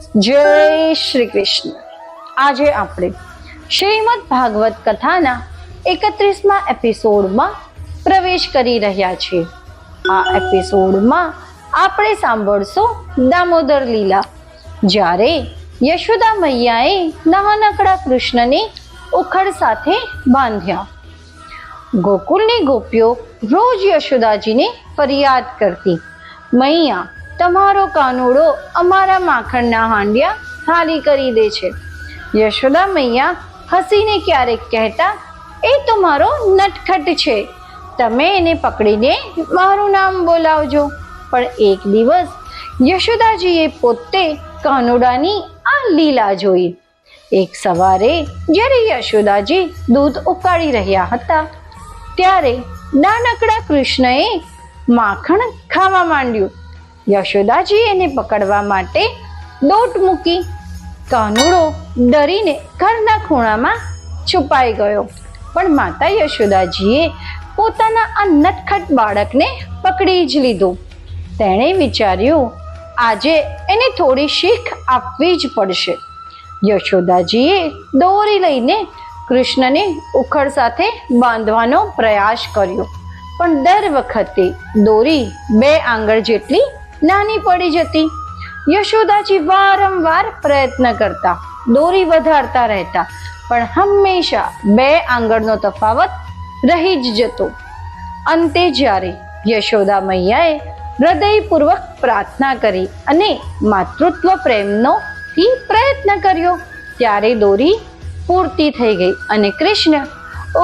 જય શ્રી કૃષ્ણ। આજે આપણે શ્રીમદ ભાગવત કથાના 31મા એપિસોડમાં પ્રવેશ કરી રહ્યા છીએ। આ એપિસોડમાં આપણે સાંભળશું દામોદર લીલા, જ્યારે યશોદા મૈયાએ નાનકડા કૃષ્ણને ઉખડ સાથે બાંધ્યા। ગોકુળની ગોપીઓ રોજ યશોદાજીને ફરિયાદ કરતી, મૈયા તમારો કાનુડો અમારા માખણના હાંડિયા ખાલી કરી દે છે। યશોદા મૈયા હસીને ક્યારેક કહેતા, એ તો મારો નટખટ છે, તમે એને પકડીને મારું નામ બોલાવજો। પણ એક દિવસ યશોદાજીએ પોતે કાનુડાની આ લીલા જોઈ। એક સવારે જ્યારે યશોદાજી દૂધ ઉકાળી રહ્યા હતા, ત્યારે નાનકડા કૃષ્ણએ માખણ ખાવા માંડ્યું। યશોદાજી એને પકડવા માટે દોટ મૂકી। કાનુડો ડરીને ઘરના ખૂણામાં છુપાઈ ગયો, પણ માતા યશોદાજીએ પોતાના આ નટખટ બાળકને પકડી જ લીધું। તેણે વિચાર્યું, આજે એને થોડી શીખ આપવી જ પડશે। યશોદાજીએ દોરી લઈને કૃષ્ણને ઉખડ સાથે બાંધવાનો પ્રયાસ કર્યો, પણ દર વખતે દોરી 2 આંગળ જેટલી નાની પડી જતી। યશોદાજી વારંવાર પ્રયત્ન કરતા, દોરી વધારતા રહેતા, પણ હંમેશા 2 આંગળનો તફાવત રહી જ જતો। અંતે જ્યારે યશોદા મૈયાએ હૃદયપૂર્વક પ્રાર્થના કરી અને માતૃત્વ પ્રેમનો પ્રયત્ન કર્યો, ત્યારે દોરી પૂર્તિ થઈ ગઈ અને કૃષ્ણ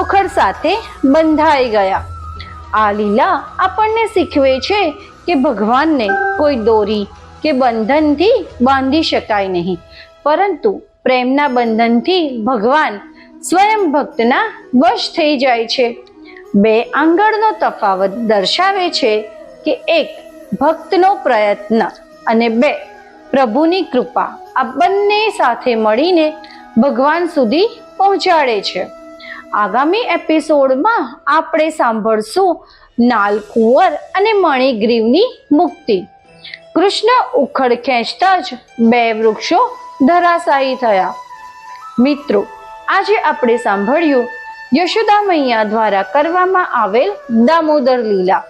ઉખડ સાથે બંધાઈ ગયા। આ લીલા આપણને શીખવે છે કે ભગવાનને કોઈ દોરી કે બંધનથી બાંધી શકાય નહીં, પરંતુ પ્રેમના બંધનથી ભગવાન સ્વયં ભક્તના વશ થઈ જાય છે। 2 આંગળનો તફાવત દર્શાવે છે કે 1 ભક્તનો પ્રયત્ન અને 2 પ્રભુની કૃપા, આ બંને સાથે મળીને ભગવાન સુધી પહોંચાડે છે। આગામી એપિસોડમાં આપણે સાંભળશું નાલકુંવર અને મણિગ્રીવની મુક્તિ। કૃષ્ણ ઉખડ ખેંચતા જ 2 વૃક્ષો ધરાશાયી થયા। મિત્રો, આજે આપણે સાંભળ્યું યશોદા મૈયા દ્વારા કરવામાં આવેલ દામોદર લીલા।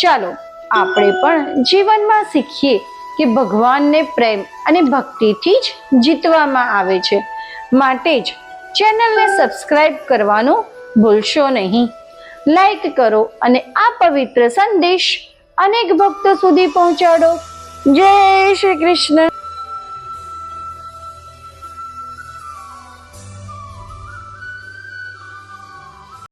ચાલો આપણે પણ જીવનમાં શીખીએ કે ભગવાનને પ્રેમ અને ભક્તિથી જ જીતવામાં આવે છે। માટે જ ચેનલને સબસ્ક્રાઇબ કરવાનું ભૂલશો નહીં। લાઈક કરો અને આ પવિત્ર સંદેશ અનેક ભક્તો સુધી પહોંચાડો। જય શ્રી કૃષ્ણ।